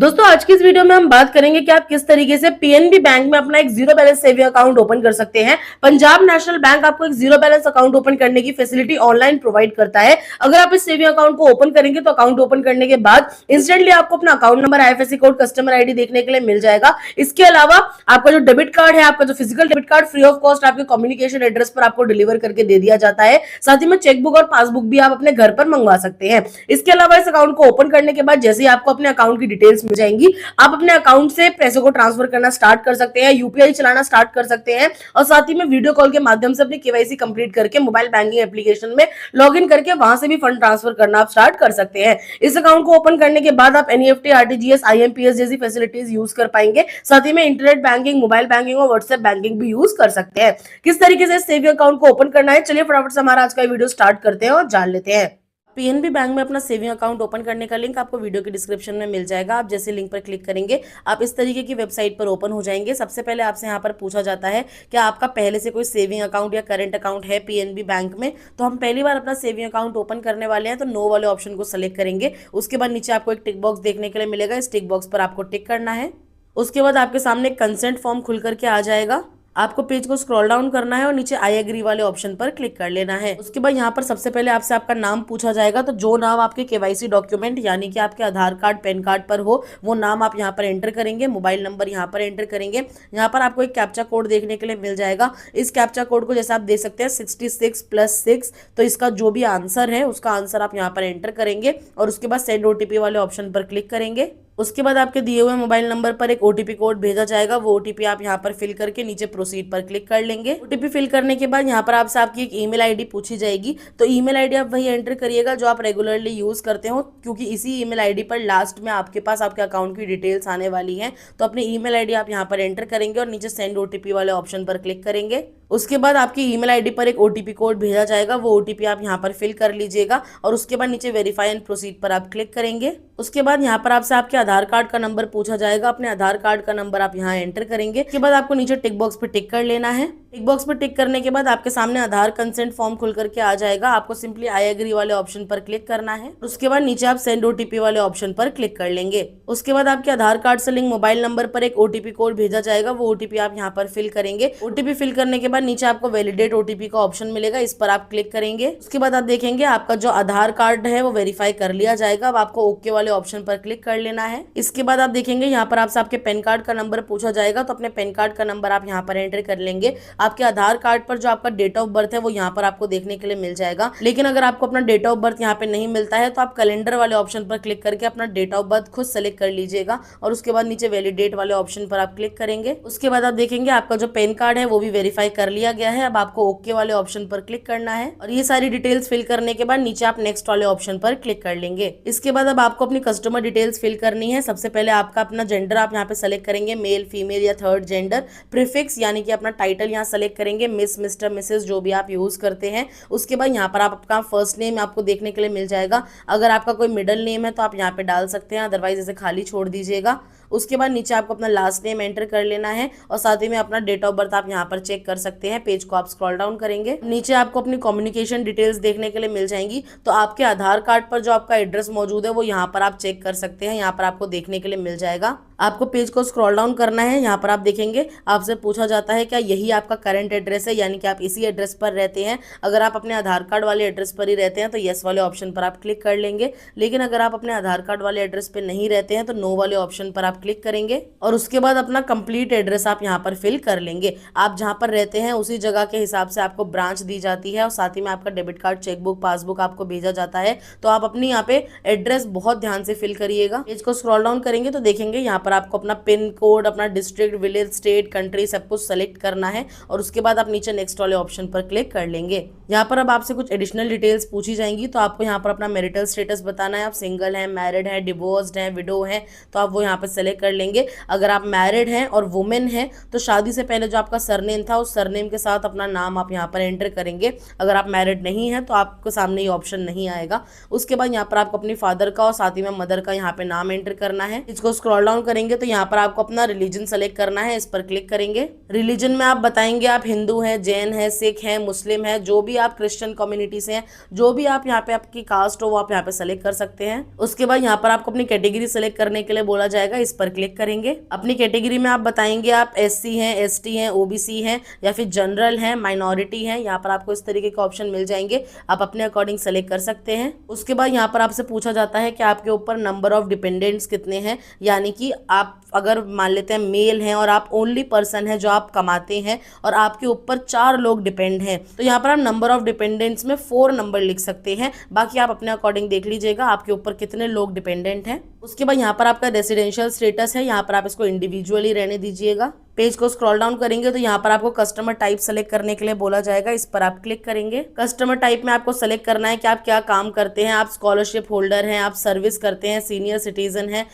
दोस्तों आज की इस वीडियो में हम बात करेंगे कि आप किस तरीके से पीएनबी बैंक में अपना एक zero balance saving account open कर सकते हैं। पंजाब नेशनल बैंक आपको एक जीरो बैलेंस अकाउंट ओपन करने की फैसिलिटी ऑनलाइन प्रोवाइड करता है। अगर आप इस सेविंग अकाउंट को ओपन करेंगे तो अकाउंट ओपन करने के बाद इंस्टेंटली आपको अपना account number, IFSC code, customer ID देखने के लिए मिल जाएगा। इसके अलावा आपका जो डेबिट कार्ड है, आपका जो physical debit card free of cost आपके कम्युनिकेशन एड्रेस पर आपको डिलीवर करके दे दिया जाता है। साथ ही में चेकबुक और पासबुक भी आप अपने घर पर मंगवा सकते हैं। इसके अलावा इस अकाउंट को ओपन करने के बाद जैसे ही आपको अपने अकाउंट की डिटेल्स मिल जाएंगी, आप अपने अकाउंट से पैसों को ट्रांसफर करना स्टार्ट कर सकते हैं, यूपीआई चलाना स्टार्ट कर सकते हैं और साथ ही में वीडियो कॉल के माध्यम से अपनी केवाईसी कंप्लीट करके मोबाइल बैंकिंग एप्लीकेशन में लॉगिन करके वहां से भी फंड ट्रांसफर करना आप स्टार्ट कर सकते हैं। इस अकाउंट को ओपन करने के बाद आप एनईएफटी, आरटीजीएस, आईएमपीएस जैसी फैसिलिटीज यूज कर पाएंगे। साथ ही में इंटरनेट बैंकिंग, मोबाइल बैंकिंग और व्हाट्सएप बैंकिंग भी यूज कर सकते हैं। किस तरीके से सेविंग अकाउंट को ओपन करना है, चलिए फटाफट से हमारा आज का वीडियो स्टार्ट करते हैं और जान लेते हैं। पीएनबी बैंक में अपना सेविंग अकाउंट ओपन करने का लिंक आपको वीडियो की डिस्क्रिप्शन में मिल जाएगा। आप जैसे लिंक पर क्लिक करेंगे आप इस तरीके की वेबसाइट पर ओपन हो जाएंगे। सबसे पहले आपसे यहाँ पर पूछा जाता है कि आपका पहले से कोई सेविंग अकाउंट या करंट अकाउंट है पीएनबी बैंक में। तो हम पहली बार अपना सेविंग अकाउंट ओपन करने वाले हैं तो नो वाले ऑप्शन को सेलेक्ट करेंगे। उसके बाद नीचे आपको एक टिक बॉक्स देखने के लिए मिलेगा, इस टिक बॉक्स पर आपको टिक करना है। उसके बाद आपके सामने कंसेंट फॉर्म खुल करके आ जाएगा। आपको पेज को स्क्रॉल डाउन करना है और नीचे आई एग्री वाले ऑप्शन पर क्लिक कर लेना है। उसके बाद यहाँ पर सबसे पहले आपसे आपका नाम पूछा जाएगा, तो जो नाम आपके केवाईसी डॉक्यूमेंट यानी कि आपके आधार कार्ड, पैन कार्ड पर हो वो नाम आप यहाँ पर एंटर करेंगे। मोबाइल नंबर यहाँ पर एंटर करेंगे। यहाँ पर आपको एक कैप्चा कोड देखने के लिए मिल जाएगा। इस कैप्चा कोड को जैसे आप देख सकते हैं 66+6, तो इसका जो भी आंसर है उसका आंसर आप यहाँ पर एंटर करेंगे और उसके बाद सेंड ओटीपी वाले ऑप्शन पर क्लिक करेंगे। उसके बाद आपके दिए हुए मोबाइल नंबर पर एक ओटीपी कोड भेजा जाएगा। वो ओटीपी आप यहाँ पर फिल करके नीचे प्रोसीड पर क्लिक कर लेंगे। ओटीपी फिल करने के बाद यहाँ पर आपसे आपकी एक ईमेल आईडी पूछी जाएगी, तो ईमेल आईडी आप वही एंटर करिएगा जो आप रेगुलरली यूज करते हो, क्योंकि इसी ईमेल आईडी पर लास्ट में आपके पास आपके अकाउंट की डिटेल्स आने वाली हैं। तो अपनी ईमेल आईडी आप यहाँ पर एंटर करेंगे और नीचे सेंड ओटीपी वाले ऑप्शन पर क्लिक करेंगे। उसके बाद आपकी ईमेल आईडी पर एक ओटीपी कोड भेजा जाएगा। वो ओटीपी आप यहाँ पर फिल कर लीजिएगा और उसके बाद नीचे वेरीफाई एंड प्रोसीड पर आप क्लिक करेंगे। उसके बाद यहाँ पर आपसे आपके आधार कार्ड का नंबर पूछा जाएगा। अपने आधार कार्ड का नंबर आप यहाँ एंटर करेंगे। उसके बाद आपको नीचे टिक बॉक्स पे टिक कर लेना है। टिक बॉक्स पे टिक करने के बाद आपके सामने आधार कंसेंट फॉर्म खुल करके आ जाएगा। आपको सिंपली आई एग्री वाले ऑप्शन पर क्लिक करना है। उसके बाद नीचे आप सेंड ओटीपी वाले ऑप्शन पर क्लिक कर लेंगे। उसके बाद आपके आधार कार्ड से लिंक मोबाइल नंबर पर एक ओटीपी कोड भेजा जाएगा। वो ओटीपी आप यहाँ पर फिल करेंगे। ओटीपी फिल करने के बाद नीचे आपको वैलिडेट ओटीपी का ऑप्शन मिलेगा, इस पर आप क्लिक करेंगे। उसके बाद आप देखेंगे आपका जो आधार कार्ड है वो वेरीफाई कर लिया जाएगा। अब आपको ओके वाले ऑप्शन पर क्लिक कर लेना है। इसके बाद आप देखेंगे यहाँ पर आपसे आपके पैन कार्ड का नंबर पूछा जाएगा, तो अपने पैन कार्ड का नंबर आप यहाँ पर एंटर कर लेंगे। आपके आधार कार्ड पर जो आपका डेट ऑफ बर्थ है वो यहाँ पर आपको देखने के लिए मिल जाएगा। लेकिन अगर आपको अपना डेट ऑफ बर्थ यहाँ पे नहीं मिलता है तो आप कैलेंडर वाले ऑप्शन पर क्लिक करके अपना डेट ऑफ बर्थ खुद सेलेक्ट कर लीजिएगा और उसके बाद नीचे वैलिडेट वाले ऑप्शन पर आप क्लिक करेंगे। उसके बाद आप देखेंगे आपका जो पैन कार्ड है वो भी वेरीफाई कर लिया गया है। अब आपको ओके वाले ऑप्शन पर क्लिक करना है और ये सारी डिटेल्स फिल करने के बाद नीचे आप नेक्स्ट वाले ऑप्शन पर क्लिक कर लेंगे। इसके बाद अब आपको अपनी कस्टमर डिटेल्स फिल करनी है। सबसे पहले आपका अपना जेंडर आप यहाँ पे सेलेक्ट करेंगे, मेल, फीमेल या थर्ड जेंडर। प्रीफिक्स यानी कि अपना टाइटल यहाँ सेलेक्ट करेंगे, मिस, मिस्टर, मिसेस जो भी आप यूज करते हैं। उसके बाद यहाँ पर आप अपना फर्स्ट नेम आपको देखने के लिए मिल जाएगा। अगर आपका कोई मिडिल नेम है तो आप यहाँ पे डाल सकते हैं, अदरवाइज इसे खाली छोड़ दीजिएगा। उसके बाद नीचे आपको अपना लास्ट नेम एंटर कर लेना है और साथ ही में अपना डेट ऑफ बर्थ आप यहाँ पर चेक कर सकते हैं। पेज को आप स्क्रॉल डाउन करेंगे, नीचे आपको अपनी कम्युनिकेशन डिटेल्स देखने के लिए मिल जाएंगी। तो आपके आधार कार्ड पर जो आपका एड्रेस मौजूद है वो यहाँ पर आप चेक कर सकते हैं, यहाँ पर आपको देखने के लिए मिल जाएगा। आपको पेज को स्क्रॉल डाउन करना है। यहाँ पर आप देखेंगे आपसे पूछा जाता है क्या यही आपका करंट एड्रेस है, यानी कि आप इसी एड्रेस पर रहते हैं। अगर आप अपने आधार कार्ड वाले एड्रेस पर ही रहते हैं तो येस वाले ऑप्शन पर आप क्लिक कर लेंगे। लेकिन अगर आप अपने आधार कार्ड वाले एड्रेस पर नहीं रहते हैं तो नो वाले ऑप्शन पर आप क्लिक करेंगे और उसके बाद अपना कंप्लीट एड्रेस आप यहाँ पर फिल कर लेंगे। आप जहाँ पर रहते हैं उसी जगह के हिसाब से आपको ब्रांच दी जाती है और साथ ही में आपका डेबिट कार्ड, चेकबुक, पासबुक आपको भेजा जाता है। तो आप अपनी यहाँ पे एड्रेस बहुत ध्यान से फिल करिएगा। पेज को स्क्रॉल डाउन करेंगे तो देखेंगे यहाँ पर आपको अपना पिन कोड, अपना डिस्ट्रिक्ट, विलेज, स्टेट, कंट्री सब कुछ सेलेक्ट करना है और उसके बाद आप नीचे नेक्स्ट वाले ऑप्शन पर क्लिक कर लेंगे। यहाँ पर अब आपसे कुछ एडिशनल डिटेल्स पूछी जाएंगी, तो आपको यहाँ पर अपना मैरिटल स्टेटस बताना है। आप सिंगल हैं, मैरिड हैं, डिवोर्स्ड हैं, विडो हैं, तो आप वो यहाँ पर सेलेक्ट कर लेंगे। अगर आप मैरिड हैं और वुमेन हैं तो शादी से पहले जो आपका सरनेम था उस सरनेम के साथ अपना नाम आप यहाँ पर एंटर करेंगे। अगर आप मैरिड नहीं हैं तो आपको सामने ये ऑप्शन नहीं आएगा। उसके बाद यहाँ पर आपको अपनी फादर का और साथ ही में मदर का यहाँ पे नाम एंटर करना है। इसको स्क्रॉल डाउन करेंगे तो यहाँ पर आपको अपना रिलीजन सेलेक्ट करना है, इस पर क्लिक करेंगे। रिलीजन में आप बताएंगे करेंगे आप हिंदू हैं, जैन हैं, सिख हैं, मुस्लिम हैं, जो भी आप क्रिश्चियन कम्युनिटी से हैं, जो भी आप यहाँ पे आपकी कास्ट हो वो आप यहाँ पे सेलेक्ट कर सकते हैं। उसके बाद यहाँ पर आपको अपनी कैटेगरी सेलेक्ट करने के लिए बोला जाएगा, इस पर क्लिक करेंगे। अपनी कैटेगरी में आप बताएंगे आप SC हैं, ST हैं, OBC हैं या फिर जनरल हैं, माइनॉरिटी हैं। यहाँ पर आपको इस तरीके के ऑप्शन मिल जाएंगे, आप अपने अकॉर्डिंग सेलेक्ट कर सकते हैं। उसके बाद यहाँ पर आपसे पूछा जाता है कि आपके ऊपर नंबर ऑफ डिपेंडेंट्स कितने हैं, यानी कि आप अगर मान लेते हैं मेल हैं और आप ओनली पर्सन है जो आप कमाते हैं और आपके ऊपर 4 लोग डिपेंड हैं, तो यहाँ पर आप नंबर ऑफ डिपेंडेंट्स में 4 नंबर लिख सकते हैं। बाकी आप अपने अकॉर्डिंग देख लीजिएगा आपके ऊपर कितने लोग डिपेंडेंट हैं। उसके बाद यहाँ पर आपका रेसिडेंशियल स्टेटस है, यहाँ पर आप इसको इंडिविजुअली रहने दीजिएगा। पेज को स्क्रॉल डाउन करेंगे तो यहाँ पर आपको कस्टमर टाइप सेलेक्ट करने के लिए बोला जाएगा, इस पर आप क्लिक करेंगे। कस्टमर टाइप में आपको सेलेक्ट करना है कि आप क्या काम करते हैं, आप स्कॉलरशिप होल्डर हैं, आप सर्विस करते हैं, सीनियर सिटीजन हैं,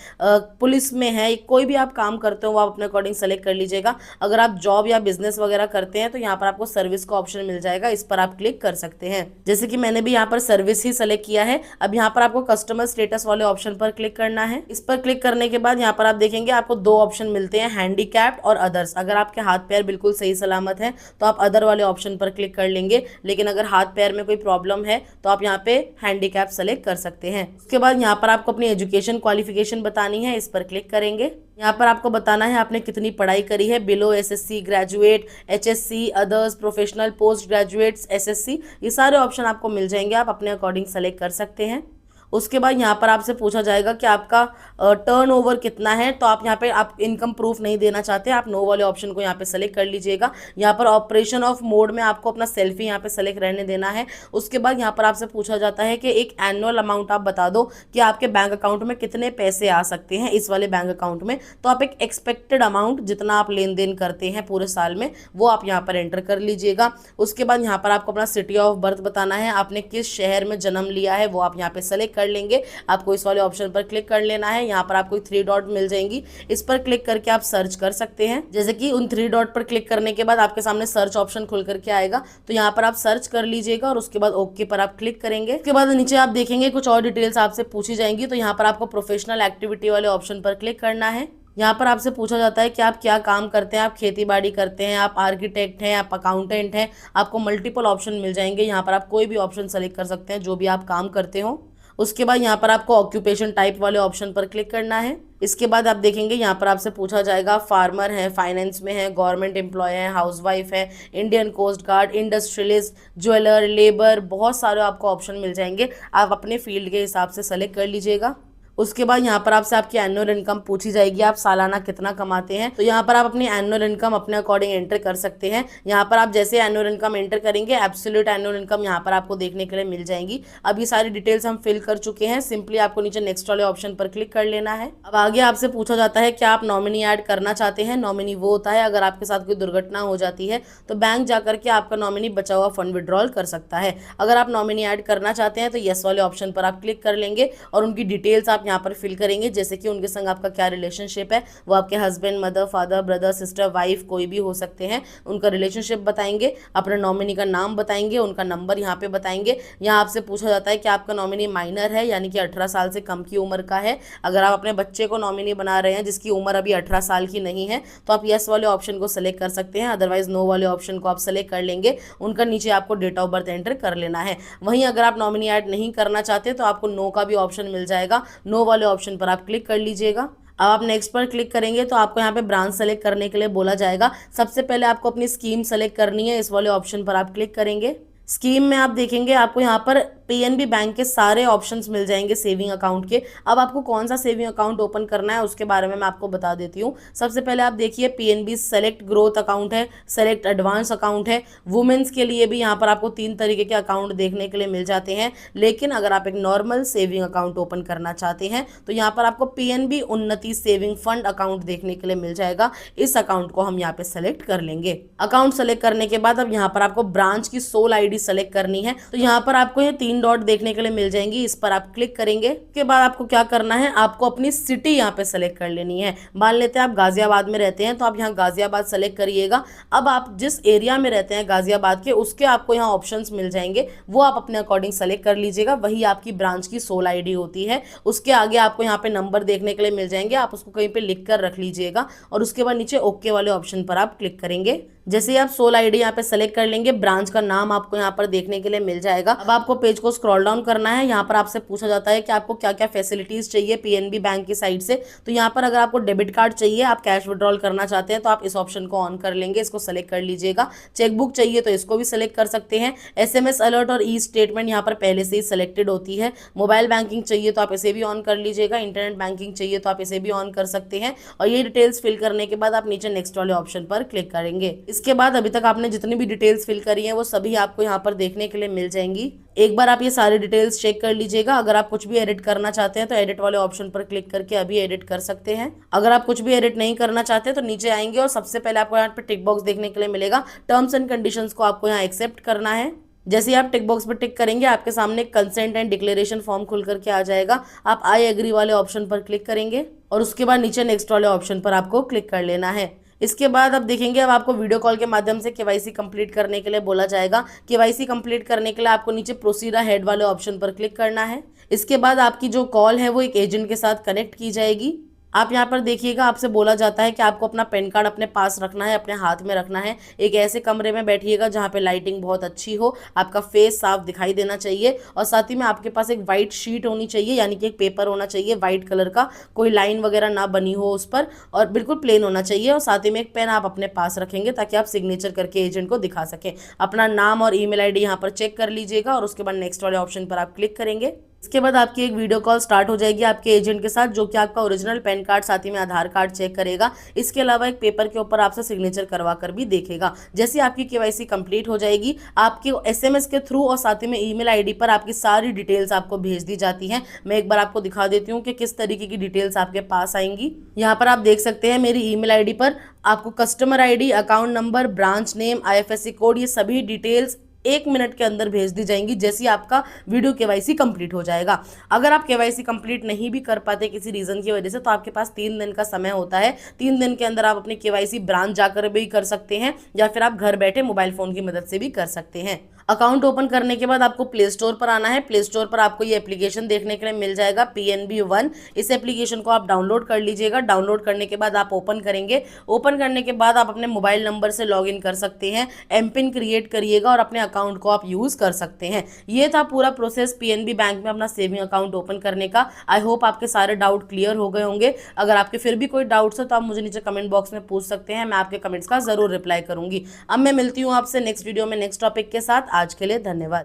पुलिस में है, कोई भी आप काम करते हो वो आप अपने अकॉर्डिंग सेलेक्ट कर लीजिएगा। अगर आप जॉब या बिजनेस वगैरह करते हैं तो यहाँ पर आपको सर्विस का ऑप्शन मिल जाएगा, इस पर आप क्लिक कर सकते हैं। जैसे कि मैंने भी यहाँ पर सर्विस ही सेलेक्ट किया है। अब यहाँ पर आपको कस्टमर स्टेटस वाले ऑप्शन पर क्लिक करना है। इस पर क्लिक करने के बाद यहाँ पर आप देखेंगे आपको 2 ऑप्शन मिलते हैं, हैंडीकैप्ड और अदर्स। अगर आपके हाथ पैर बिल्कुल सही सलामत है तो आप अदर वाले ऑप्शन पर क्लिक कर लेंगे, लेकिन अगर हाथ पैर में कोई प्रॉब्लम है तो आप यहाँ पे हैंडीकैप सेलेक्ट कर सकते हैं। उसके बाद यहाँ पर आपको अपनी एजुकेशन क्वालिफिकेशन बतानी है, इस पर क्लिक करेंगे। यहाँ पर आपको बताना है आपने कितनी पढ़ाई करी है, below SSC, graduate, HSC, others, professional, post graduates, SSC, ये सारे ऑप्शन आपको मिल जाएंगे, आप अपने अकॉर्डिंग सेलेक्ट कर सकते हैं। उसके बाद यहाँ पर आपसे पूछा जाएगा कि आपका टर्नओवर कितना है, तो आप यहाँ पे आप इनकम प्रूफ नहीं देना चाहते, आप नो वाले ऑप्शन को यहाँ पे सेलेक्ट कर लीजिएगा। यहाँ पर ऑपरेशन ऑफ मोड में आपको अपना सेल्फी यहाँ पे सेलेक्ट रहने देना है। उसके बाद यहाँ पर आपसे पूछा जाता है कि एक एनुअल अमाउंट आप बता दो कि आपके बैंक अकाउंट में कितने पैसे आ सकते हैं इस वाले बैंक अकाउंट में, तो आप एक एक्सपेक्टेड अमाउंट जितना आप लेन देन करते हैं पूरे साल में वो आप यहाँ पर एंटर कर लीजिएगा। उसके बाद यहाँ पर आपको अपना सिटी ऑफ बर्थ बताना है, आपने किस शहर में जन्म लिया है वो आप यहाँ पे सेलेक्ट कर लेंगे। आपको इस वाले ऑप्शन पर क्लिक कर लेना है। यहाँ पर आपको 3 डॉट मिल जाएंगी, इस पर क्लिक करके आप सर्च कर सकते हैं। जैसे कि उन 3 डॉट पर क्लिक करने के बाद आपके सामने सर्च ऑप्शन खुल करके आएगा, तो यहाँ पर आप सर्च कर लीजिएगा और उसके बाद ओके पर आप क्लिक करेंगे। उसके बाद नीचे आप देखेंगे कुछ और डिटेल्स आपसे पूछी जाएंगी, तो यहाँ पर आपको प्रोफेशनल एक्टिविटी वाले ऑप्शन पर क्लिक करना है। यहाँ पर आपसे पूछा जाता है कि आप क्या काम करते हैं, आप खेती बाड़ी करते हैं, आप आर्किटेक्ट हैं, आप अकाउंटेंट हैं। आपको मल्टीपल ऑप्शन मिल जाएंगे, यहाँ पर आप कोई भी ऑप्शन सेलेक्ट कर सकते हैं जो भी आप काम करते हो। उसके बाद यहाँ पर आपको ऑक्यूपेशन टाइप वाले ऑप्शन पर क्लिक करना है। इसके बाद आप देखेंगे यहाँ पर आपसे पूछा जाएगा फार्मर है, फाइनेंस में है, गवर्नमेंट एम्प्लॉय है, हाउसवाइफ है, Indian coast guard, industrialist, jeweller, labour, बहुत सारे आपको ऑप्शन मिल जाएंगे, आप अपने फील्ड के हिसाब से सेलेक्ट कर लीजिएगा। उसके बाद यहाँ पर आपसे आपकी एनुअल इनकम पूछी जाएगी, आप सालाना कितना कमाते हैं, तो यहाँ पर आप अपनी एनुअल इनकम अपने अकॉर्डिंग एंटर कर सकते हैं। यहाँ पर आप जैसे एनुअल इनकम एंटर करेंगे एब्सोल्यूट एनुअल इनकम यहाँ पर आपको देखने के लिए मिल जाएंगी। अब ये सारी डिटेल्स हम फिल कर चुके हैं, सिंपली आपको नीचे नेक्स्ट वाले ऑप्शन पर क्लिक कर लेना है। अब आगे आपसे पूछा जाता है क्या आप नॉमिनी ऐड करना चाहते हैं। नॉमिनी वो होता है अगर आपके साथ कोई दुर्घटना हो जाती है तो बैंक जाकर के आपका नॉमिनी बचा हुआ फंड विड्रॉल कर सकता है। अगर आप नॉमिनी ऐड करना चाहते हैं तो यस वाले ऑप्शन पर आप क्लिक कर लेंगे और उनकी डिटेल्स आप यहाँ पर फिल करेंगे, जैसे कि उनके संग आपका क्या रिलेशनशिप है, वो आपके husband, mother, father, brother, sister, wife कोई भी हो सकते हैं, उनका रिलेशनशिप बताएंगे, अपने नॉमिनी का नाम बताएंगे, उनका नंबर यहाँ पे बताएंगे। यहाँ आपसे पूछा जाता है कि आपका नॉमिनी माइनर है यानी कि 18 साल से कम की उम्र का है। अगर आप अपने बच्चे को नॉमिनी बना रहे हैं जिसकी उम्र अभी 18 साल की नहीं है तो आप यस वाले ऑप्शन को सेलेक्ट कर सकते हैं, अदरवाइज नो वाले ऑप्शन को आप सेलेक्ट कर लेंगे। उनका नीचे आपको डेट ऑफ बर्थ एंटर कर लेना है। वहीं अगर आप नॉमिनी ऐड नहीं करना चाहते तो आपको नो का भी ऑप्शन मिल जाएगा, नो वाले ऑप्शन पर आप क्लिक कर लीजिएगा। अब आप नेक्स्ट पर क्लिक करेंगे तो आपको यहाँ पे ब्रांच सेलेक्ट करने के लिए बोला जाएगा। सबसे पहले आपको अपनी स्कीम सेलेक्ट करनी है, इस वाले ऑप्शन पर आप क्लिक करेंगे। स्कीम में आप देखेंगे आपको यहाँ पर PNB बैंक के सारे ऑप्शंस मिल जाएंगे सेविंग अकाउंट के। अब आपको कौन सा सेविंग अकाउंट ओपन करना है उसके बारे में मैं आपको बता देती हूँ। सबसे पहले आप देखिए PNB सेलेक्ट ग्रोथ अकाउंट है, सेलेक्ट एडवांस अकाउंट है। वुमेन्स के लिए भी यहाँ पर आपको 3 तरीके के अकाउंट देखने के लिए मिल जाते हैं, लेकिन अगर आप एक नॉर्मल सेविंग अकाउंट ओपन करना चाहते हैं तो यहाँ पर आपको PNB उन्नति सेविंग फंड अकाउंट देखने के लिए मिल जाएगा। इस अकाउंट को हम यहाँ पे सेलेक्ट कर लेंगे। अकाउंट सेलेक्ट करने के बाद अब यहाँ पर आपको ब्रांच की सोल ID सेलेक्ट करनी है, तो यहाँ पर आपको ये 3 डॉट देखने के लिए मिल जाएंगी, इस पर आप क्लिक करेंगे। उसके बाद आपको क्या करना है, आपको अपनी सिटी यहाँ पे सेलेक्ट कर लेनी है। मान लेते हैं आप गाजियाबाद में रहते हैं तो आप यहाँ गाजियाबाद सेलेक्ट करिएगा। अब आप जिस एरिया में रहते हैं गाजियाबाद के उसके आपको यहाँ ऑप्शंस मिल जाएंगे, वो आप अपने अकॉर्डिंग सेलेक्ट कर लीजिएगा। वही आपकी ब्रांच की सोल ID होती है। उसके आगे आपको यहाँ पे नंबर देखने के लिए मिल जाएंगे, आप उसको कहीं पे लिख कर रख लीजिएगा और उसके बाद नीचे ओके वाले ऑप्शन पर आप क्लिक करेंगे। जैसे ही आप सोल आईडी यहाँ पे सेलेक्ट कर लेंगे, ब्रांच का नाम आपको यहाँ पर देखने के लिए मिल जाएगा। अब आपको पेज को स्क्रॉल डाउन करना है। यहाँ पर आपसे पूछा जाता है कि आपको क्या क्या फैसिलिटीज चाहिए पीएनबी बैंक की साइड से। तो यहाँ पर अगर आपको डेबिट कार्ड चाहिए, आप कैश विड्रॉल करना चाहते हैं, तो आप इस ऑप्शन को ऑन कर लेंगे, इसको सेलेक्ट कर लीजिएगा। चेकबुक चाहिए तो इसको भी सेलेक्ट कर सकते हैं। एसएमएस अलर्ट और ई स्टेटमेंट यहाँ पर पहले से ही सेलेक्टेड होती है। मोबाइल बैंकिंग चाहिए तो आप इसे भी ऑन कर लीजिएगा। इंटरनेट बैंकिंग चाहिए तो आप इसे भी ऑन कर सकते हैं। और ये डिटेल्स फिल करने के बाद आप नीचे नेक्स्ट वाले ऑप्शन पर क्लिक करेंगे। इसके बाद अभी तक आपने जितनी भी डिटेल्स फिल करी हैं वो सभी आपको यहाँ पर देखने के लिए मिल जाएंगी। एक बार आप ये सारी डिटेल्स चेक कर लीजिएगा। अगर आप कुछ भी एडिट करना चाहते हैं तो एडिट वाले ऑप्शन पर क्लिक करके अभी एडिट कर सकते हैं। अगर आप कुछ भी एडिट नहीं करना चाहते तो नीचे आएंगे और सबसे पहले आपको यहाँ पे टिक बॉक्स देखने के लिए मिलेगा। टर्म्स एंड कंडीशंस को आपको यहाँ एक्सेप्ट करना है। जैसे ही आप टिक बॉक्स पर टिक करेंगे, आपके सामने कंसेंट एंड डिक्लेरेशन फॉर्म खुल करके आ जाएगा। आप आई एग्री वाले ऑप्शन पर क्लिक करेंगे और उसके बाद नीचे नेक्स्ट वाले ऑप्शन पर आपको क्लिक कर लेना है। इसके बाद अब देखेंगे, अब आपको वीडियो कॉल के माध्यम से केवाईसी कंप्लीट करने के लिए बोला जाएगा। केवाईसी कंप्लीट करने के लिए आपको नीचे प्रोसीड अहेड वाले ऑप्शन पर क्लिक करना है। इसके बाद आपकी जो कॉल है वो एक एजेंट के साथ कनेक्ट की जाएगी। आप यहाँ पर देखिएगा, आपसे बोला जाता है कि आपको अपना पैन कार्ड अपने पास रखना है, अपने हाथ में रखना है। एक ऐसे कमरे में बैठिएगा जहाँ पे लाइटिंग बहुत अच्छी हो, आपका फेस साफ दिखाई देना चाहिए और साथ ही में आपके पास एक वाइट शीट होनी चाहिए, यानी कि एक पेपर होना चाहिए वाइट कलर का, कोई लाइन वगैरह ना बनी हो उस पर, और बिल्कुल प्लेन होना चाहिए। और साथ ही में एक पेन आप अपने पास रखेंगे ताकि आप सिग्नेचर करके एजेंट को दिखा सकें। अपना नाम और ईमेल आईडी यहाँ पर चेक कर लीजिएगा और उसके बाद नेक्स्ट वाले ऑप्शन पर आप क्लिक करेंगे। इसके बाद आपकी एक वीडियो कॉल स्टार्ट हो जाएगी आपके एजेंट के साथ, जो कि आपका ओरिजिनल पैन कार्ड साथ ही में आधार कार्ड चेक करेगा। इसके अलावा एक पेपर के ऊपर आपसे सिग्नेचर करवा कर भी देखेगा। जैसे आपकी केवाईसी कंप्लीट हो जाएगी, आपके एसएमएस के थ्रू और साथ ही में ईमेल आईडी पर आपकी सारी डिटेल्स आपको भेज दी जाती हैं। मैं एक बार आपको दिखा देती हूँ कि किस तरीके की डिटेल्स आपके पास आएंगी। यहाँ पर आप देख सकते हैं मेरी ईमेल आईडी पर आपको customer ID, account number, branch name, IFSC code, ये सभी डिटेल्स 1 मिनट के अंदर भेज दी जाएंगी जैसे ही आपका वीडियो केवाईसी कंप्लीट हो जाएगा। अगर आप केवाईसी कंप्लीट नहीं भी कर पाते किसी रीजन की वजह से, तो आपके पास 3 दिन का समय होता है। 3 दिन के अंदर आप अपनी केवाईसी ब्रांच जाकर भी कर सकते हैं या फिर आप घर बैठे मोबाइल फोन की मदद से भी कर सकते हैं। अकाउंट ओपन करने के बाद आपको प्ले स्टोर पर आना है। प्ले स्टोर पर आपको ये एप्लीकेशन देखने के लिए मिल जाएगा पीएनबी 1। इस एप्लीकेशन को आप डाउनलोड कर लीजिएगा। डाउनलोड करने के बाद आप ओपन करेंगे। ओपन करने के बाद आप अपने मोबाइल नंबर से लॉगिन कर सकते हैं। एमपिन क्रिएट करिएगा और अपने अकाउंट को आप यूज कर सकते हैं। ये था पूरा प्रोसेस पीएनबी बैंक में अपना सेविंग अकाउंट ओपन करने का। आई होप आपके सारे डाउट क्लियर हो गए होंगे। अगर आपके फिर भी कोई डाउट्स है तो आप मुझे नीचे कमेंट बॉक्स में पूछ सकते हैं। मैं आपके कमेंट्स का जरूर रिप्लाई करूंगी। अब मैं मिलती हूँ आपसे नेक्स्ट वीडियो में नेक्स्ट टॉपिक के साथ। आज के लिए धन्यवाद।